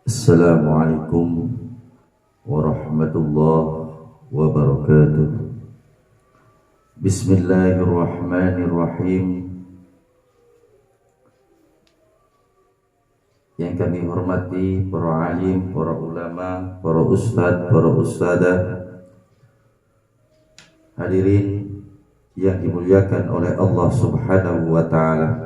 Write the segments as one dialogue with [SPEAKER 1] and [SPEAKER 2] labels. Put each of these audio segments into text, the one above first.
[SPEAKER 1] Assalamualaikum warahmatullahi wabarakatuh. Bismillahirrahmanirrahim. Yang kami hormati para alim, para ulama, para ustadz, para ustadzah, hadirin yang dimuliakan oleh Allah Subhanahu wa ta'ala.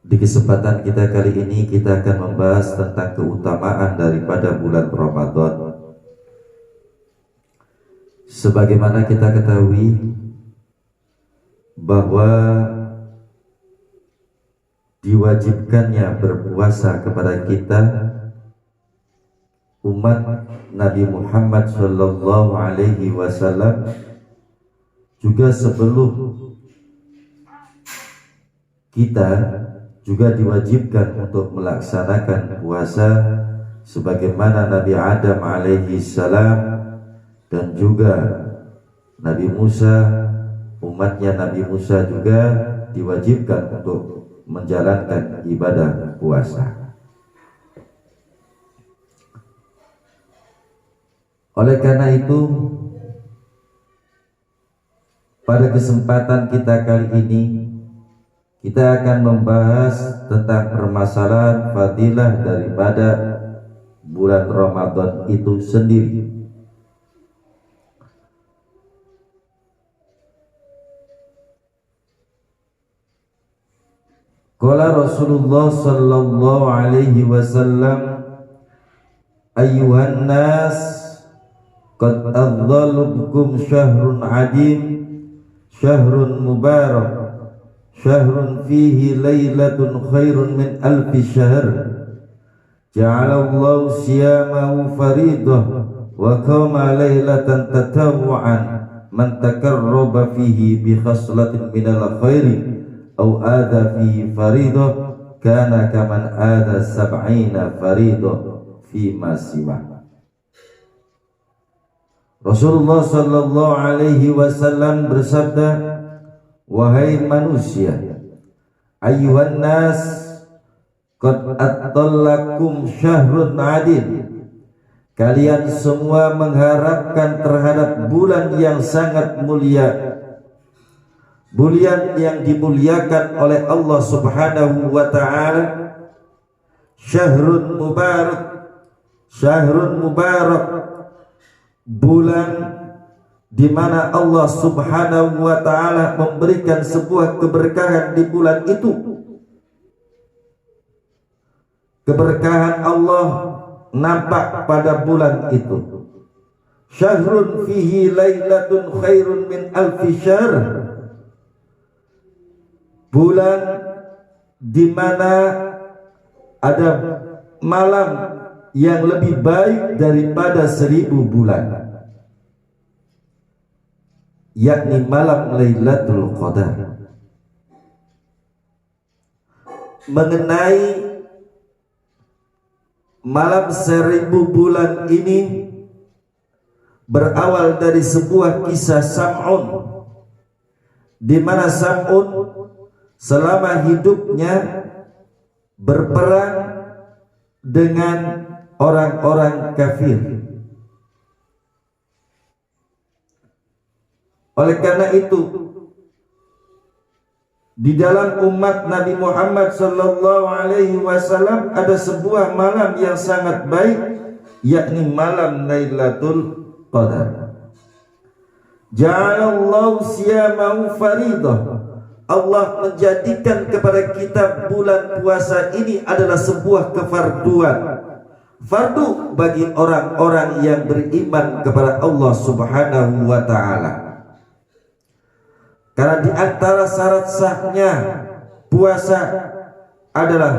[SPEAKER 1] Di kesempatan kita kali ini kita akan membahas tentang keutamaan daripada bulan Ramadan. Sebagaimana kita ketahui bahwa diwajibkannya berpuasa kepada kita umat Nabi Muhammad sallallahu alaihi wasallam juga sebelum kita juga diwajibkan untuk melaksanakan puasa sebagaimana Nabi Adam alaihi salam dan juga Nabi Musa, umatnya Nabi Musa juga diwajibkan untuk menjalankan ibadah puasa. Oleh karena itu, pada kesempatan kita kali ini kita akan membahas tentang permasalahan fadilah daripada bulan Ramadan itu sendiri. Qala Rasulullah sallallahu alaihi wasallam, ayyuhan nas qad adzalukum syahrun adim, syahrun mubarak, syahrun fihi laylatun khairun min alfi syahr, ja'alallahu siyamahu faridah wa qama laylatan tatawwa'an man takarraba fihi bi khaslatin minal khairi aw adha fihi faridah kana kaman adha sab'ina faridah fi ma siwa. Rasulullah sallallahu alaihi wasallam bersabda, wahai manusia, ayyuhan nas qad atallakum syahrun adil, kalian semua mengharapkan terhadap bulan yang sangat mulia, bulan yang dimuliakan oleh Allah Subhanahu wa ta'ala, syahrun mubarak, bulan di mana Allah Subhanahu wa ta'ala memberikan sebuah keberkahan di bulan itu. Keberkahan Allah nampak pada bulan itu. Syahrun fihi laylatun khairun min alfi syahr, bulan di mana ada malam yang lebih baik daripada 1000 bulan, yakni malam Lailatul Qadar. Mengenai malam 1000 bulan ini berawal dari sebuah kisah Sam'un, di mana Sam'un selama hidupnya berperang dengan orang-orang kafir. Oleh karena itu, di dalam umat Nabi Muhammad sallallahu alaihi wasallam ada sebuah malam yang sangat baik, yakni malam Lailatul Qadar. Ja'alallahu siyamahu faridah, Allah menjadikan kepada kita bulan puasa ini adalah sebuah kefarduan, fardu bagi orang-orang yang beriman kepada Allah Subhanahu wa ta'ala. Karena di antara syarat sahnya puasa adalah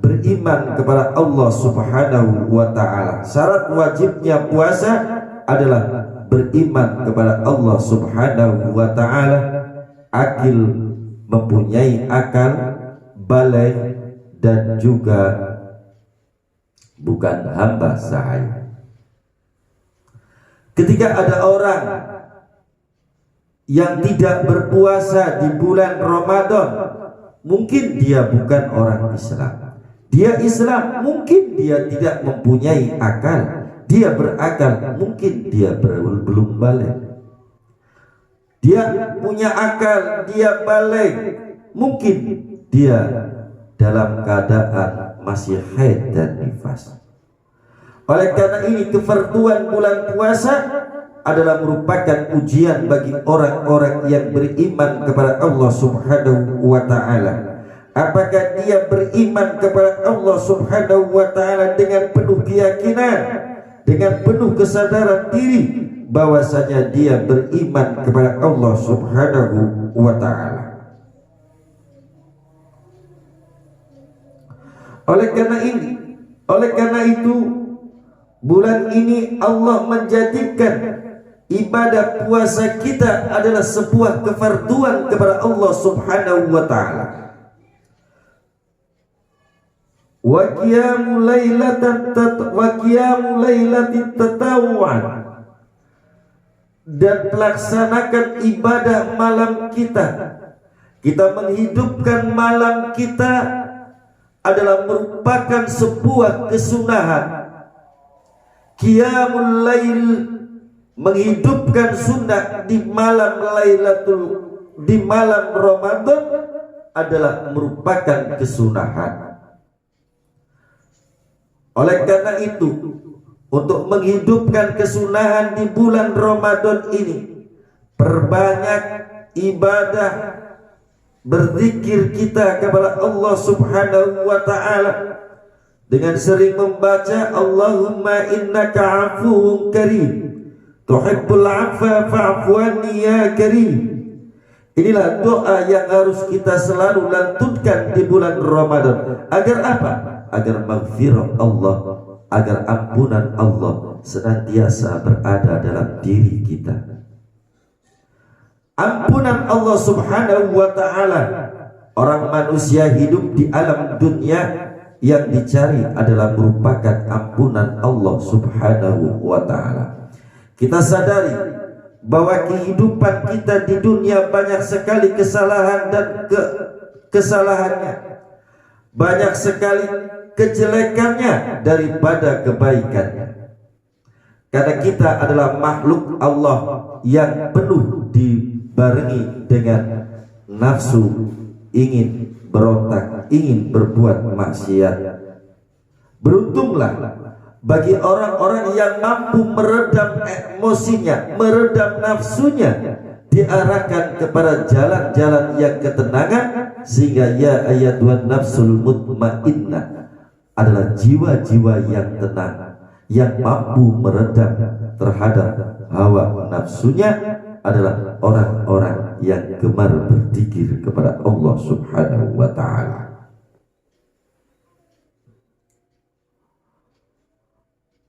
[SPEAKER 1] beriman kepada Allah Subhanahu wa ta'ala. Syarat wajibnya puasa adalah beriman kepada Allah Subhanahu wa ta'ala, akil, mempunyai akal, balai, dan juga bukan hamba sahaya. Ketika ada orang yang tidak berpuasa di bulan Ramadan, mungkin dia bukan orang Islam, Dia Islam, mungkin dia tidak mempunyai akal. Dia berakal, mungkin dia belum balik. Dia punya akal, dia balik, mungkin dia dalam keadaan masih haid dan nifas. Oleh karena ini kefarduan bulan puasa adalah merupakan ujian bagi orang-orang yang beriman kepada Allah Subhanahu wa ta'ala. Apakah dia beriman kepada Allah Subhanahu wa ta'ala dengan penuh keyakinan, dengan penuh kesadaran diri bahwasanya dia beriman kepada Allah Subhanahu wa ta'ala. Oleh karena itu bulan ini Allah menjadikan ibadah puasa kita adalah sebuah kefarduan kepada Allah Subhanahu wa ta'ala. Wa qiyamul lailatin tatawu'an, dan melaksanakan ibadah malam kita. Kita menghidupkan malam kita adalah merupakan sebuah kesunahan. Qiyamul lail, menghidupkan sunnah di malam Ramadan adalah merupakan kesunahan. Oleh karena itu, untuk menghidupkan kesunahan di bulan Ramadan ini, perbanyak ibadah, berzikir kita kepada Allah Subhanahu wa ta'ala dengan sering membaca Allahumma innaka afuwun karim tuhibbul afwa fa'fu anni ya karim. Inilah doa yang harus kita selalu lantunkan di bulan Ramadan. Agar apa? Agar maghfirah Allah, agar ampunan Allah senantiasa berada dalam diri kita. Ampunan Allah Subhanahu wa ta'ala. Orang manusia hidup di alam dunia, yang dicari adalah merupakan ampunan Allah Subhanahu wa ta'ala. Kita sadari bahwa kehidupan kita di dunia banyak sekali kesalahan dan kesalahannya, banyak sekali kejelekannya daripada kebaikannya. Karena kita adalah makhluk Allah yang penuh dibarengi dengan nafsu, ingin berontak, ingin berbuat maksiat. Beruntunglah bagi orang-orang yang mampu meredam emosinya, meredam nafsunya, diarahkan kepada jalan-jalan yang ketenangan, sehingga ya ayyatuhan nafsul mutmainnah adalah jiwa-jiwa yang tenang, yang mampu meredam terhadap hawa nafsunya, adalah orang-orang yang gemar berzikir kepada Allah Subhanahu wa ta'ala.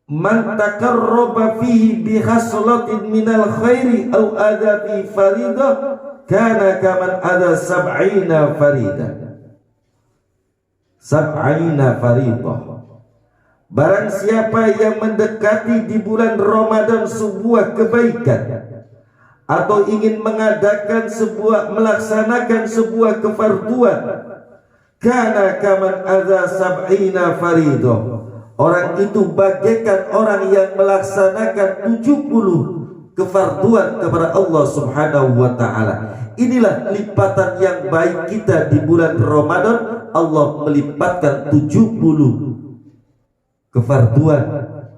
[SPEAKER 1] Man takarraba fihi bi khaslatin minal khairi aw adha fi faridah kana kaman ada sab'ina faridah. Barang siapa yang mendekati di bulan Ramadan sebuah kebaikan atau ingin melaksanakan sebuah kefarduan, kana kaman ada sab'ina faridah. Orang itu bagaikan orang yang melaksanakan 70 kefarduan kepada Allah Subhanahu wa ta'ala. Inilah lipatan yang baik kita di bulan Ramadan. Allah melipatkan 70 kefarduan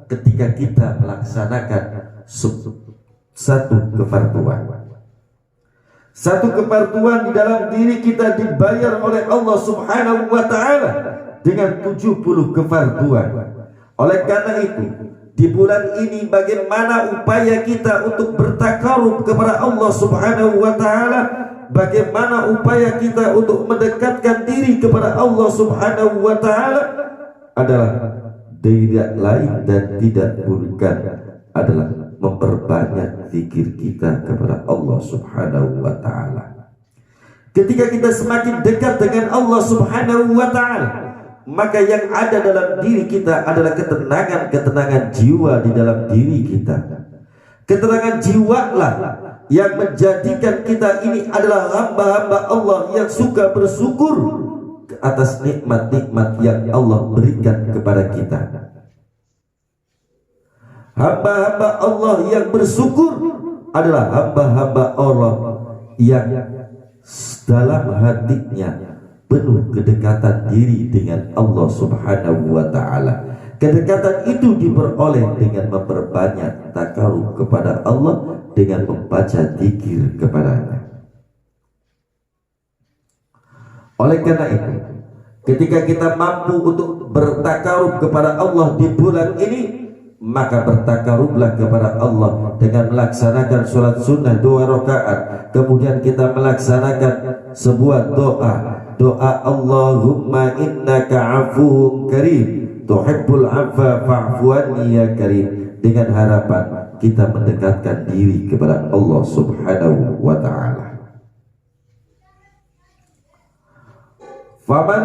[SPEAKER 1] ketika kita melaksanakan satu kefarduan. Satu kefarduan di dalam diri kita dibayar oleh Allah Subhanahu wa ta'ala dengan 70 kefarduan. Oleh karena itu, di bulan ini bagaimana upaya kita untuk bertakarub kepada Allah Subhanahu wa ta'ala, bagaimana upaya kita untuk mendekatkan diri kepada Allah Subhanahu wa ta'ala, adalah tidak lain dan tidak bukan adalah memperbanyak zikir kita kepada Allah Subhanahu wa ta'ala. Ketika kita semakin dekat dengan Allah Subhanahu wa ta'ala, maka yang ada dalam diri kita adalah ketenangan jiwa di dalam diri kita. Ketenangan jiwa lah yang menjadikan kita ini adalah hamba-hamba Allah yang suka bersyukur atas nikmat-nikmat yang Allah berikan kepada kita. Hamba-hamba Allah yang bersyukur adalah hamba-hamba Allah yang dalam hatinya penuh kedekatan diri dengan Allah Subhanahu wa ta'ala. Kedekatan itu diperoleh dengan memperbanyak takarub kepada Allah, dengan membaca zikir kepadanya. Oleh karena itu, ketika kita mampu untuk bertakarub kepada Allah di bulan ini, maka bertakarublah kepada Allah dengan melaksanakan sholat sunnah 2 rakaat. Kemudian kita melaksanakan sebuah doa Allahumma innaka afuwun karim tuhibbul afwa fa'fu anni ya karim, dengan harapan kita mendekatkan diri kepada Allah Subhanahu wa ta'ala. Faman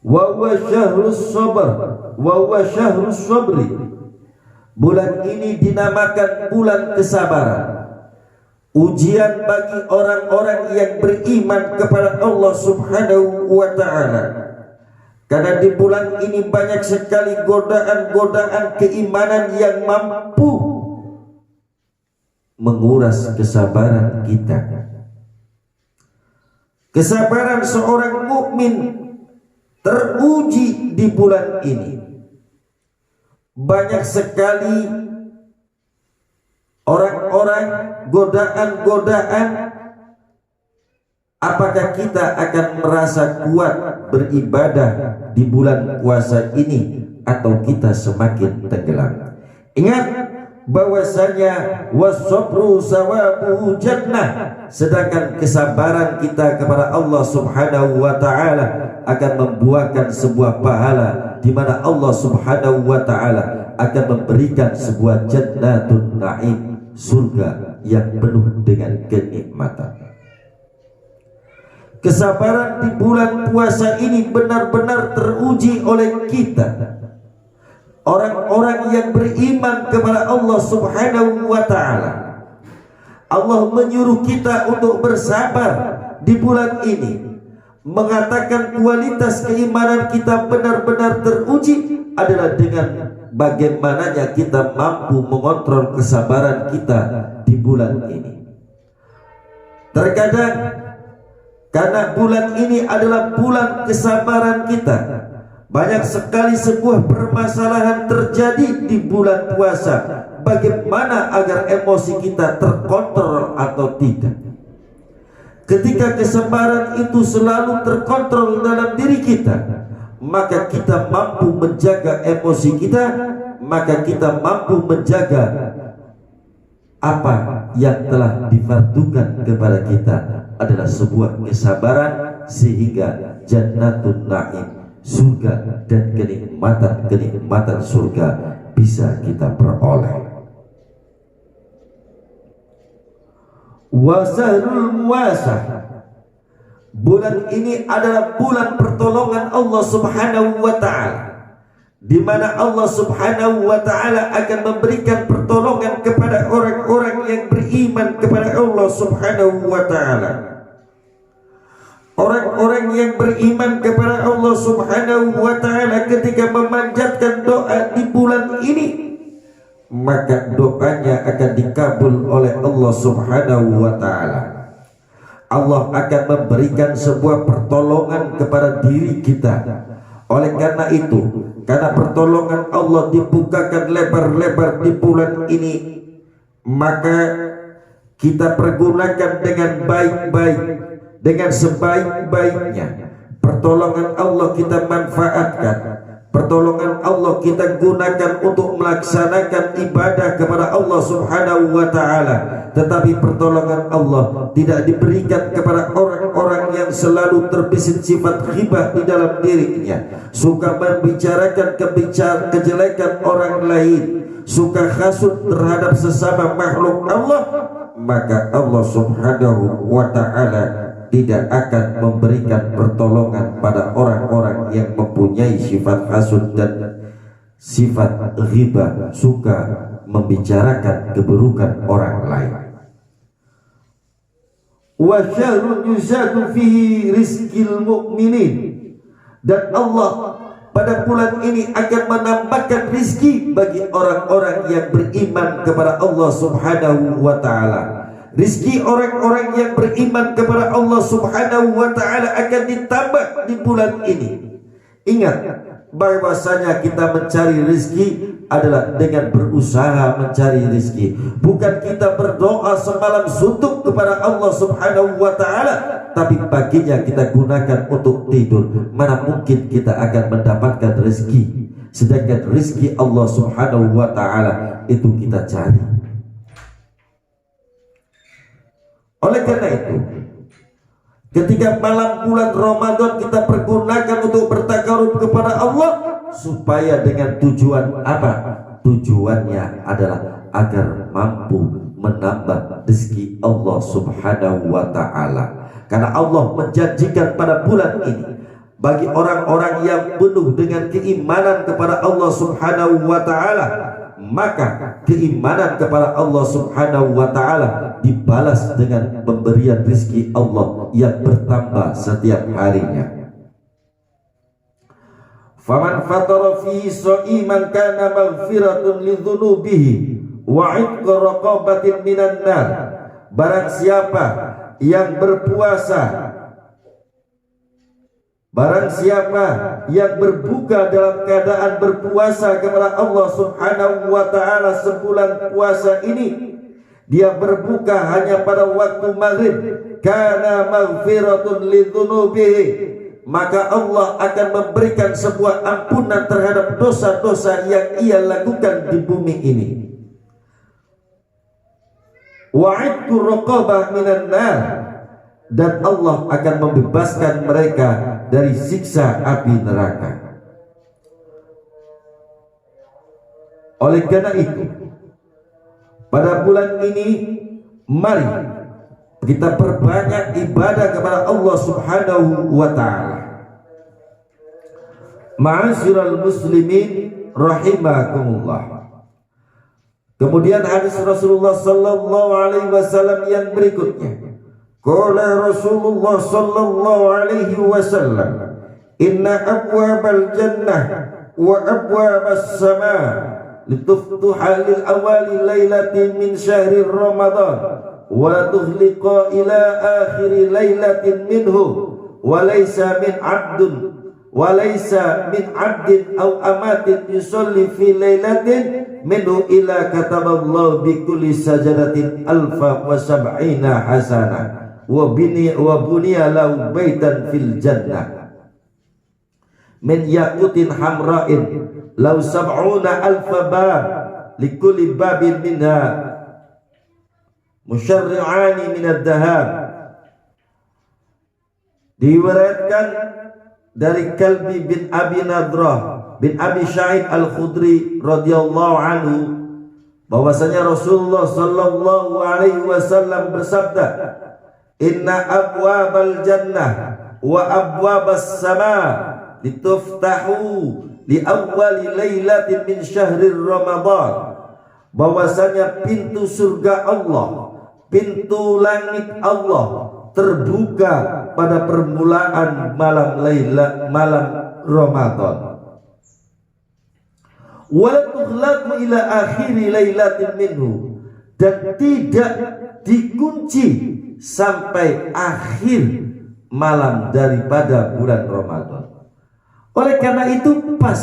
[SPEAKER 1] wa huwa syahrus sabr wa huwa syahrus sabri, bulan ini dinamakan bulan kesabaran, ujian bagi orang-orang yang beriman kepada Allah Subhanahu wa ta'ala. Karena di bulan ini banyak sekali godaan-godaan keimanan yang mampu menguras kesabaran kita. Kesabaran seorang mukmin teruji di bulan ini. Banyak sekali orang-orang, godaan-godaan. Apakah kita akan merasa kuat beribadah di bulan puasa ini, atau kita semakin tenggelam? Ingat bahwasanya wasabru sawabuhu jannah, sedangkan kesabaran kita kepada Allah Subhanahu wa ta'ala akan membuahkan sebuah pahala, di mana Allah Subhanahu wa ta'ala akan memberikan sebuah jannatun na'im, surga yang penuh dengan kenikmatan. Kesabaran di bulan puasa ini benar-benar teruji oleh kita, orang-orang yang beriman kepada Allah Subhanahu wa ta'ala. Allah menyuruh kita untuk bersabar di bulan ini, mengatakan kualitas keimanan kita benar-benar teruji adalah dengan bagaimananya kita mampu mengontrol kesabaran kita di bulan ini. Terkadang karena bulan ini adalah bulan kesabaran kita, banyak sekali sebuah permasalahan terjadi di bulan puasa. Bagaimana agar emosi kita terkontrol atau tidak? Ketika kesabaran itu selalu terkontrol dalam diri kita, maka kita mampu menjaga emosi kita, maka kita mampu menjaga apa yang telah difardukan kepada kita adalah sebuah kesabaran, sehingga jannatun na'im, surga dan kenikmatan surga bisa kita peroleh. Wasahrul muwasah, bulan ini adalah bulan pertolongan Allah Subhanahu wa ta'ala, di mana Allah Subhanahu wa ta'ala akan memberikan pertolongan kepada orang-orang yang beriman kepada Allah Subhanahu wa ta'ala. Orang-orang yang beriman kepada Allah Subhanahu wa ta'ala ketika memanjatkan doa di bulan ini, maka doanya akan dikabul oleh Allah Subhanahu wa ta'ala. Allah akan memberikan sebuah pertolongan kepada diri kita. Oleh karena itu, karena pertolongan Allah dibukakan lebar-lebar di bulan ini, maka kita pergunakan dengan baik-baik, dengan sebaik-baiknya. Pertolongan Allah kita manfaatkan, pertolongan Allah kita gunakan untuk melaksanakan ibadah kepada Allah Subhanahu wa ta'ala. Tetapi pertolongan Allah tidak diberikan kepada orang-orang yang selalu terbesit sifat ghibah di dalam dirinya, suka membicarakan kejelekan orang lain, suka hasud terhadap sesama makhluk Allah. Maka Allah Subhanahu wa ta'ala tidak akan memberikan pertolongan pada orang-orang yang mempunyai sifat hasud dan sifat ghibah, suka membicarakan keburukan orang lain. wa syahrun yuzadu fihi rizqil mu'minin, dan Allah pada bulan ini akan menambahkan rizki bagi orang-orang yang beriman kepada Allah Subhanahu wa ta'ala. Rizki orang-orang yang beriman kepada Allah Subhanahu wa ta'ala akan ditambah di bulan ini. Ingat bahwasanya kita mencari rizki adalah dengan berusaha mencari rizki, bukan kita berdoa semalam suntuk kepada Allah Subhanahu wa ta'ala tapi paginya kita gunakan untuk tidur. Mana mungkin kita akan mendapatkan rizki, sedangkan rizki Allah Subhanahu wa ta'ala itu kita cari. Oleh karena itu, ketika malam bulan Ramadan kita pergunakan untuk bertakarub kepada Allah, supaya dengan tujuan apa? Tujuannya adalah agar mampu menambah rezeki Allah Subhanahu wa ta'ala. Karena Allah menjanjikan pada bulan ini bagi orang-orang yang penuh dengan keimanan kepada Allah Subhanahu wa ta'ala, maka keimanan kepada Allah Subhanahu wa ta'ala dibalas dengan pemberian rezeki Allah yang bertambah setiap harinya. Faman fatara fi sha'iman kana maghfiratun lidzunubihi wa 'itqa raqabatin minan nar. Barang siapa yang berpuasa, barang siapa yang berbuka dalam keadaan berpuasa kepada Allah Subhanahu wa ta'ala sebulan puasa ini, dia berbuka hanya pada waktu maghrib, kana maghfiratun lidzunubihi, maka Allah akan memberikan sebuah ampunan terhadap dosa-dosa yang ia lakukan di bumi ini. Wa'idku raqabah minan nar, dan Allah akan membebaskan mereka dari siksa api neraka. Oleh karena itu, pada bulan ini mari kita perbanyak ibadah kepada Allah Subhanahu wa ta'ala. Ma'asyiral muslimin rahimakumullah. Kemudian hadis Rasulullah sallallahu alaihi wasallam yang berikutnya, qala Rasulullah sallallahu alaihi wasallam, inna abwabal jannah wa abwabas sama lituftuha lil awali lailatin min syahri Ramadan wa tughliqa ila akhiri lailatin minhu wa laysa min abdin aw amatin yusalli fi lailatin minhu ila kataballahu bi kulli sajadatin alfa wa sab'ina hasana wa buniya lahu baitan fil jannah min yaqutin hamra'in law sab'una alfa bab likulli babin minha musyarri'ani minad dahab. Diriwayatkan dari Kalbi bin Abi Nadrah bin Abi Sa'id Al-Khudri radhiyallahu anhu bahwasanya Rasulullah sallallahu alaihi wasallam bersabda, inna abwabal jannah wa abwabas sama lituftahu li awwali lailatin min syahri Ramadan, bahwasanya pintu surga Allah, pintu langit Allah terbuka pada permulaan malam Ramadan. Wa tughlaqu ila akhiri lailatin minhu, dan tidak dikunci sampai akhir malam daripada bulan Ramadan. Oleh karena itu pas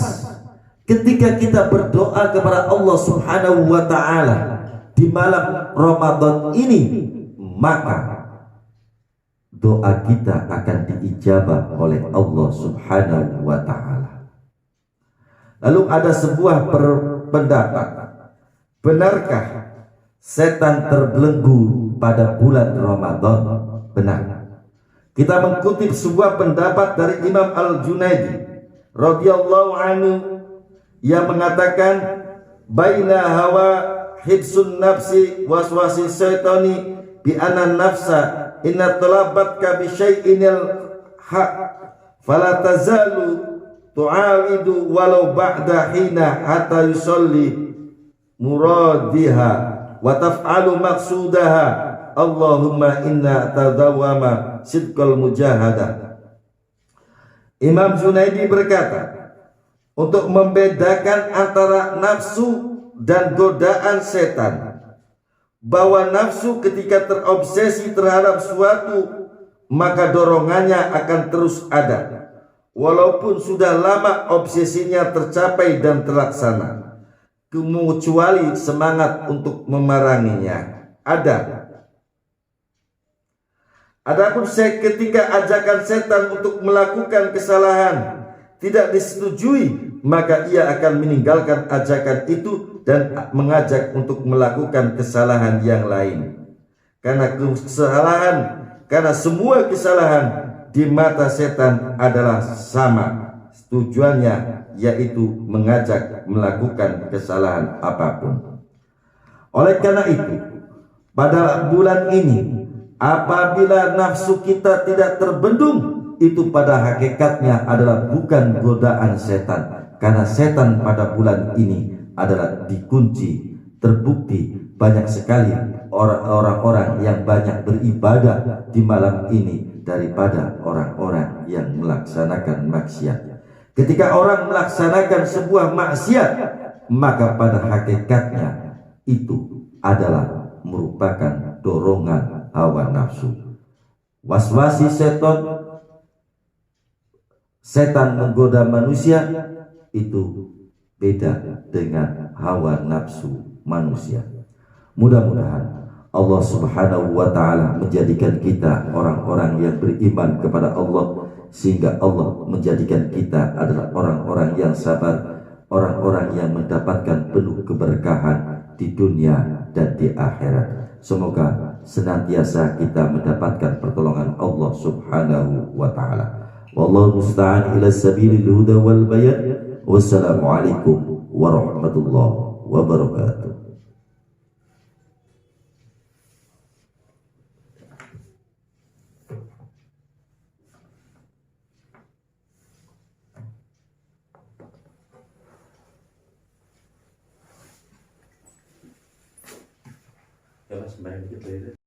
[SPEAKER 1] ketika kita berdoa kepada Allah Subhanahu wa ta'ala di malam Ramadan ini, maka doa kita akan diijabah oleh Allah Subhanahu wa ta'ala. Lalu ada sebuah pendapat, benarkah setan terbelenggu pada bulan Ramadan? Benar. Kita mengutip sebuah pendapat dari Imam Al-Junaidi radhiyallahu anhu yang mengatakan, baina hawa hibsun nafsi waswasi syaitani bi anna nafsa inna talabatka bi syai'inil haq fala tazalu tu'awidu walau ba'da hina hatta yusalli muradiha wa taf'alu maqsudaha Allahumma inna tadawwama sidqal mujahadah. Imam Junaidi berkata, untuk membedakan antara nafsu dan godaan setan, bahwa nafsu ketika terobsesi terhadap suatu, maka dorongannya akan terus ada walaupun sudah lama obsesinya tercapai dan terlaksana, kecuali semangat untuk memeranginya ada. Adapun ketika ajakan setan untuk melakukan kesalahan tidak disetujui, maka ia akan meninggalkan ajakan itu dan mengajak untuk melakukan kesalahan yang lain. Karena semua kesalahan di mata setan adalah sama. Tujuannya yaitu mengajak melakukan kesalahan apapun. Oleh karena itu, pada bulan ini, apabila nafsu kita tidak terbendung, itu pada hakikatnya adalah bukan godaan setan. Karena setan pada bulan ini adalah dikunci. Terbukti banyak sekali orang-orang yang banyak beribadah di malam ini daripada orang-orang yang melaksanakan maksiat. Ketika orang melaksanakan sebuah maksiat, maka pada hakikatnya itu adalah merupakan dorongan hawa nafsu. Waswasi setan menggoda manusia itu beda dengan hawa nafsu manusia. Mudah-mudahan Allah Subhanahu wa ta'ala menjadikan kita orang-orang yang beriman kepada Allah, sehingga Allah menjadikan kita adalah orang-orang yang sabar, orang-orang yang mendapatkan penuh keberkahan di dunia dan di akhirat. Semoga senantiasa kita mendapatkan pertolongan Allah Subhanahu wa ta'ala. Wallahu musta'an ila sabilil huda wal bayan. Wassalamualaikum warahmatullahi wabarakatuh. Ya, Mas,